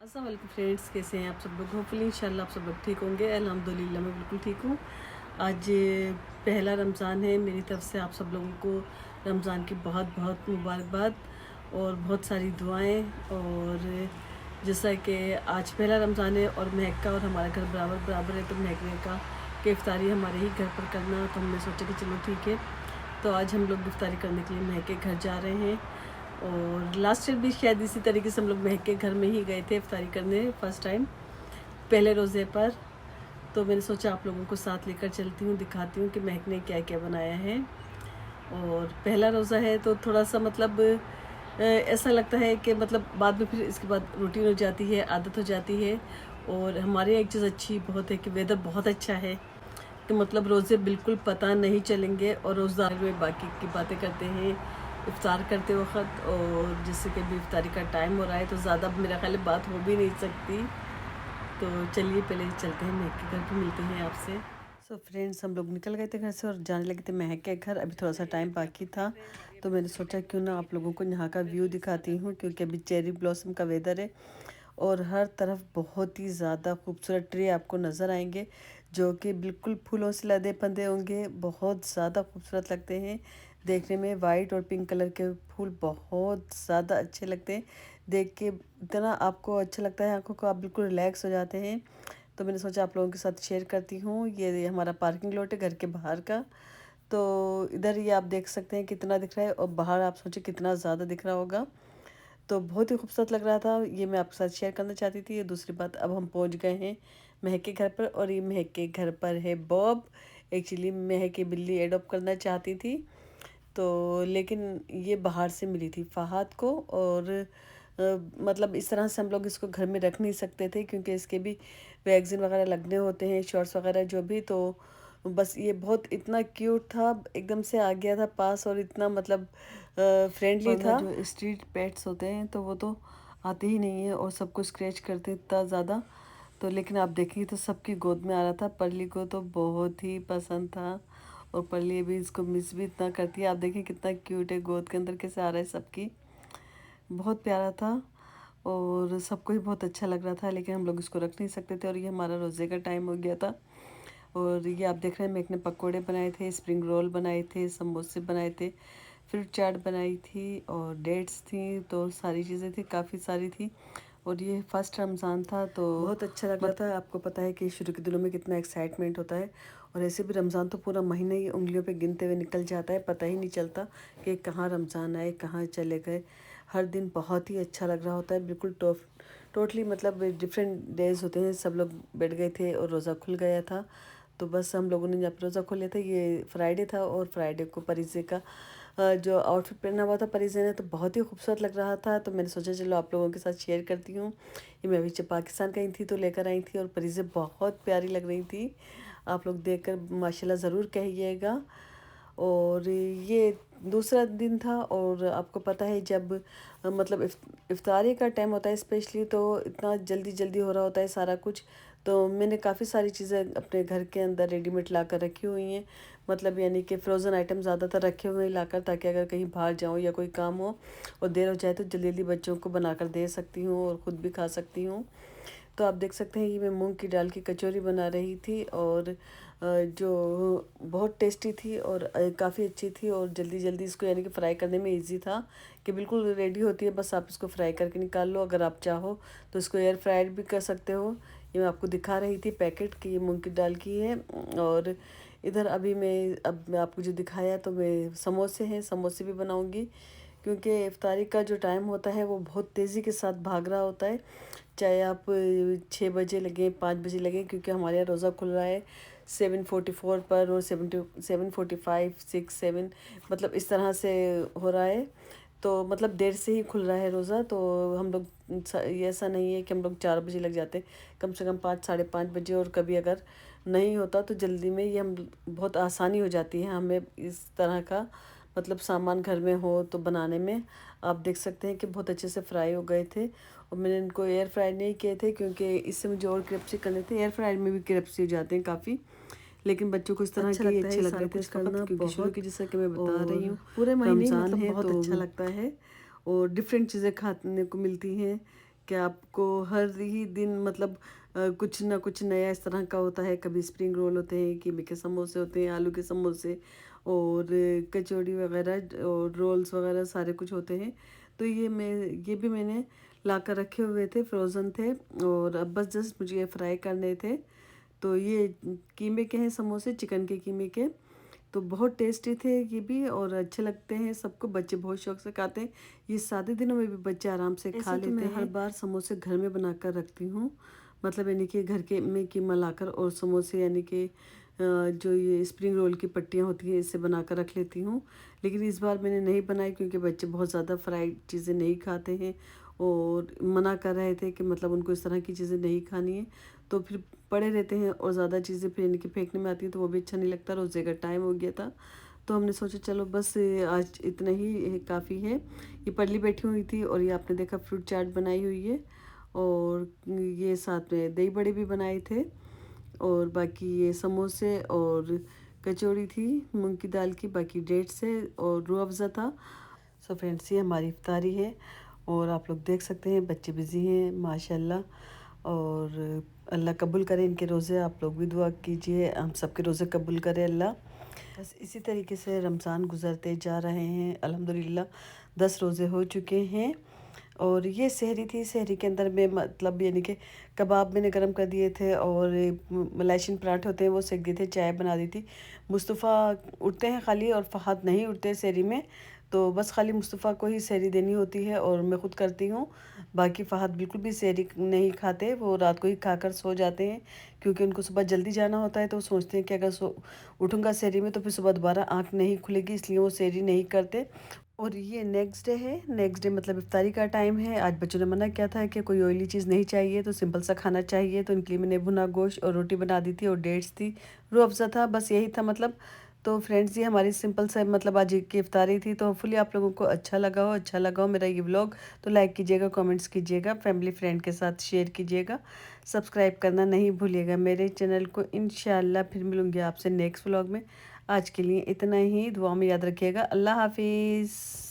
अस्सलाम वालेकुम फ्रेंड्स, कैसे हैं आप सब लोग। होपफुली इंशाल्लाह आप सब लोग ठीक होंगे। अल्हम्दुलिल्लाह मैं बिल्कुल ठीक हूँ। आज पहला रमज़ान है। मेरी तरफ से आप सब लोगों को रमज़ान की बहुत बहुत मुबारकबाद और बहुत सारी दुआएं। और जैसा कि आज पहला रमज़ान है और महक का और हमारा घर बराबर बराबर है, तो महक ने कहा कि इफ्तारी हमारे ही घर पर करना, तो हमने सोचा कि चलो ठीक है। तो आज हम लोग इफ्तारी करने के लिए महक के घर जा रहे हैं। और लास्ट ईयर भी शायद इसी तरीके से हम लोग महक के घर में ही गए थे इफ्तारी करने फ़र्स्ट टाइम पहले रोज़े पर। तो मैंने सोचा आप लोगों को साथ लेकर चलती हूँ, दिखाती हूँ कि महक ने क्या क्या बनाया है। और पहला रोज़ा है तो थोड़ा सा मतलब ऐसा लगता है कि मतलब बाद में फिर इसके बाद रूटीन हो जाती है, आदत हो जाती है। और हमारे एक चीज़ अच्छी बहुत है कि वेदर बहुत अच्छा है, कि मतलब रोज़े बिल्कुल पता नहीं चलेंगे। और रोज़ार में बाकी की बातें करते हैं इफ्तार करते वक्त। और जैसे कि अभी इफ्तारी का टाइम हो रहा है तो ज़्यादा मेरा ख्याल है बात हो भी नहीं सकती। तो चलिए पहले चलते हैं, महक के घर पे मिलते हैं आपसे। सो फ्रेंड्स, हम लोग निकल गए थे घर से और जाने लगे थे महक के घर। अभी थोड़ा सा टाइम बाकी था तो मैंने सोचा क्यों ना आप लोगों को यहाँ का व्यू दिखाती हूँ, क्योंकि अभी चेरी ब्लॉसम का वेदर है और हर तरफ बहुत ही ज़्यादा खूबसूरत ट्री आपको नज़र आएंगे, जो कि बिल्कुल फूलों से लदे पंदे होंगे। बहुत ज़्यादा खूबसूरत लगते हैं देखने में। वाइट और पिंक कलर के फूल बहुत ज़्यादा अच्छे लगते हैं देख के। इतना आपको अच्छा लगता है आंखों को, आप बिल्कुल रिलैक्स हो जाते हैं। तो मैंने सोचा आप लोगों के साथ शेयर करती हूँ। ये हमारा पार्किंग लॉट है घर के बाहर का। तो इधर ये आप देख सकते हैं कितना दिख रहा है, और बाहर आप सोचे कितना ज़्यादा दिख रहा होगा। तो बहुत ही खूबसूरत लग रहा था, ये मैं आपके साथ शेयर करना चाहती थी। ये दूसरी बात, अब हम पहुंच गए हैं महक के घर पर। और ये महक के घर पर है बॉब। एक्चुअली महक की बिल्ली एडॉप्ट करना चाहती थी, तो लेकिन ये बाहर से मिली थी फ़हाद को। और मतलब इस तरह से हम लोग इसको घर में रख नहीं सकते थे, क्योंकि इसके भी वैक्सीन वगैरह लगने होते हैं, शॉट्स वगैरह जो भी। तो बस ये बहुत इतना क्यूट था, एकदम से आ गया था पास, और इतना मतलब फ्रेंडली था। जो स्ट्रीट पेट्स होते हैं तो वो तो आते ही नहीं है और सबको स्क्रैच करते इतना ज़्यादा। तो लेकिन आप देखेंगे तो सबकी गोद में आ रहा था। परली को तो बहुत ही पसंद था, और परली अभी इसको मिस भी इतना करती है। आप देखें कितना क्यूट है, गोद के अंदर कैसे आ रहा है सबकी। बहुत प्यारा था और सबको ही बहुत अच्छा लग रहा था, लेकिन हम लोग इसको रख नहीं सकते थे। और ये हमारा रोज़े का टाइम हो गया था। और ये आप देख रहे हैं, मैं एक ने पकोड़े बनाए थे, स्प्रिंग रोल बनाए थे, समोसे बनाए थे, फ्रूट चाट बनाई थी, और डेट्स थी। तो सारी चीज़ें थी, काफ़ी सारी थी। और ये फर्स्ट रमज़ान था तो बहुत अच्छा लग रहा था। आपको पता है कि शुरू के दिनों में कितना एक्साइटमेंट होता है। और ऐसे भी रमज़ान तो पूरा महीना ही उंगलियों पे गिनते हुए निकल जाता है, पता ही नहीं चलता कि कहाँ रमज़ान आए कहाँ चले गए। हर दिन बहुत ही अच्छा लग रहा होता है, बिल्कुल टोटली मतलब डिफरेंट डेज होते हैं। सब लोग बैठ गए थे और रोज़ा खुल गया था। तो बस हम लोगों ने जब रोज़ा खोल लिया था, ये फ्राइडे था, और फ्राइडे को परीजे का जो आउटफिट पहना हुआ था परीजे ने, तो बहुत ही खूबसूरत लग रहा था। तो मैंने सोचा चलो आप लोगों के साथ शेयर करती हूँ। ये मैं अभी जब पाकिस्तान गई थी तो लेकर आई थी, और परीजे बहुत प्यारी लग रही थी। आप लोग देखकर माशाल्लाह ज़रूर कहिएगा। और ये दूसरा दिन था, और आपको पता है जब मतलब इफ्तारी का टाइम होता है स्पेशली, तो इतना जल्दी जल्दी हो रहा होता है सारा कुछ। तो मैंने काफ़ी सारी चीज़ें अपने घर के अंदर रेडीमेड ला कर रखी हुई हैं। मतलब यानी कि फ़्रोज़न आइटम ज़्यादातर रखे हुए हैं लाकर, ताकि अगर कहीं बाहर जाऊँ या कोई काम हो और देर हो जाए तो जल्दी जल्दी बच्चों को बनाकर दे सकती हूँ और ख़ुद भी खा सकती हूँ। तो आप देख सकते हैं ये मैं मूंग की दाल की कचौरी बना रही थी, और जो बहुत टेस्टी थी और काफ़ी अच्छी थी। और जल्दी जल्दी इसको यानी कि फ़्राई करने में इजी था, कि बिल्कुल रेडी होती है, बस आप इसको फ्राई करके निकाल लो। अगर आप चाहो तो इसको एयर फ्राइड भी कर सकते हो। ये मैं आपको दिखा रही थी पैकेट की, ये मूंग की दाल की है। और इधर अभी मैं आपको जो दिखाया, तो मैं समोसे हैं, समोसे भी बनाऊँगी, क्योंकि इफ्तारी का जो टाइम होता है वो बहुत तेज़ी के साथ भाग रहा होता है। चाहे आप 6 बजे लगें, 5 बजे लगें, क्योंकि हमारे यहाँ रोज़ा खुल रहा है 7:44 पर, और 7:45, 6, 7 मतलब इस तरह से हो रहा है। तो मतलब देर से ही खुल रहा है रोज़ा। तो हम लोग ये ऐसा नहीं है कि हम लोग 4 बजे लग जाते हैं, कम से कम 5, 5:30 बजे। और कभी अगर नहीं होता तो जल्दी में ये हम बहुत आसानी हो जाती है हमें इस तरह का मतलब सामान घर में हो तो बनाने में। आप देख सकते हैं कि बहुत अच्छे से फ्राई हो गए थे। और मैंने इनको एयर फ्राई नहीं किए थे, क्योंकि इससे मुझे और क्रिस्पी करने थे। एयर फ्राई में भी क्रिस्पी हो जाते हैं काफ़ी, लेकिन बच्चों को इस तरह के अच्छे लग रहे थे इस वक्त, क्योंकि शुरू की जैसा कि मैं बता रही हूँ पूरे महीने रमज़ान मतलब है बहुत तो अच्छा लगता है। और डिफरेंट चीज़ें खाने को मिलती हैं, कि आपको हर ही दिन मतलब कुछ ना कुछ नया इस तरह का होता है। कभी स्प्रिंग रोल होते हैं, कीमे के समोसे होते हैं, आलू के समोसे और कचौड़ी वगैरह और रोल्स वगैरह सारे कुछ होते हैं। तो ये भी मैंने ला कर रखे हुए थे, फ्रोज़न थे और अब बस जस्ट मुझे ये फ्राई करने थे। तो ये कीमे के हैं समोसे, चिकन के कीमे के। तो बहुत टेस्टी थे ये भी और अच्छे लगते हैं सबको, बच्चे बहुत शौक से खाते हैं। ये सादे दिनों में भी बच्चे आराम से खा लेते हैं। मैं हर बार समोसे घर में बनाकर रखती हूँ, मतलब यानी कि घर के में कीमा लाकर और समोसे यानी कि जो ये स्प्रिंग रोल की पट्टियाँ होती हैं इससे बनाकर रख लेती हूँ। लेकिन इस बार मैंने नहीं बनाई क्योंकि बच्चे बहुत ज़्यादा फ्राइड चीज़ें नहीं खाते हैं और मना कर रहे थे कि मतलब उनको इस तरह की चीज़ें नहीं खानी है। तो फिर पड़े रहते हैं और ज़्यादा चीज़ें फिर इनके फेंकने में आती हैं तो वो भी अच्छा नहीं लगता। रोज़े का टाइम हो गया था तो हमने सोचा चलो बस आज इतना ही काफ़ी है। ये पल्ली बैठी हुई थी और ये आपने देखा फ्रूट चाट बनाई हुई है और ये साथ में दही बड़े भी बनाए थे और बाकी ये समोसे और कचौड़ी थी मूंग की दाल की, बाकी डेट्स है और रूह अफ़ज़ा था। सो फ्रेंड्स ये हमारी इफ्तारी है और आप लोग देख सकते हैं बच्चे बिज़ी हैं माशाल्लाह। और अल्लाह कबूल करे इनके रोज़े, आप लोग भी दुआ कीजिए हम सबके रोज़े कबूल करे अल्लाह। बस इसी तरीके से रमज़ान गुज़रते जा रहे हैं अल्हम्दुलिल्लाह। 10 रोज़े हो चुके हैं और ये सहरी थी। सहरी के अंदर में मतलब यानी कि कबाब मैंने गरम कर दिए थे और मलाइशियन पराठे होते हैं वो सेक दिए थे, चाय बना दी थी। मुस्तफ़ा उठते हैं खाली और फ़हद नहीं उठते सहरी में, तो बस खाली मुस्तफ़ा को ही सहरी देनी होती है और मैं ख़ुद करती हूँ। बाकी फ़हद बिल्कुल भी सहरी नहीं खाते, वो रात को ही खाकर सो जाते हैं क्योंकि उनको सुबह जल्दी जाना होता है। तो वो सोचते हैं कि अगर उठूँगा सहरी में तो फिर सुबह दोबारा आँख नहीं खुलेगी, इसलिए वो सहरी नहीं करते। और ये नेक्स्ट डे है, नेक्स्ट डे मतलब इफ्तारी का टाइम है। आज बच्चों ने मना किया था कि कोई ऑयली चीज़ नहीं चाहिए, तो सिंपल सा खाना चाहिए, तो इनके लिए मैंने भुना गोश्त और रोटी बना दी थी और डेट्स थी, रूह अफ़ज़ा था, बस यही था मतलब। तो फ्रेंड्स ये हमारी सिंपल सा मतलब आज की इफ्तारी थी। तो होपफुली आप लोगों को अच्छा लगा हो मेरा ये व्लॉग। तो लाइक कीजिएगा, कमेंट्स कीजिएगा, फैमिली फ्रेंड के साथ शेयर कीजिएगा, सब्सक्राइब करना नहीं भूलिएगा मेरे चैनल को। इंशाल्लाह फिर मिलूँगी आपसे नेक्स्ट व्लॉग में। आज के लिए इतना ही, दुआ में याद रखिएगा। अल्लाह हाफिज़।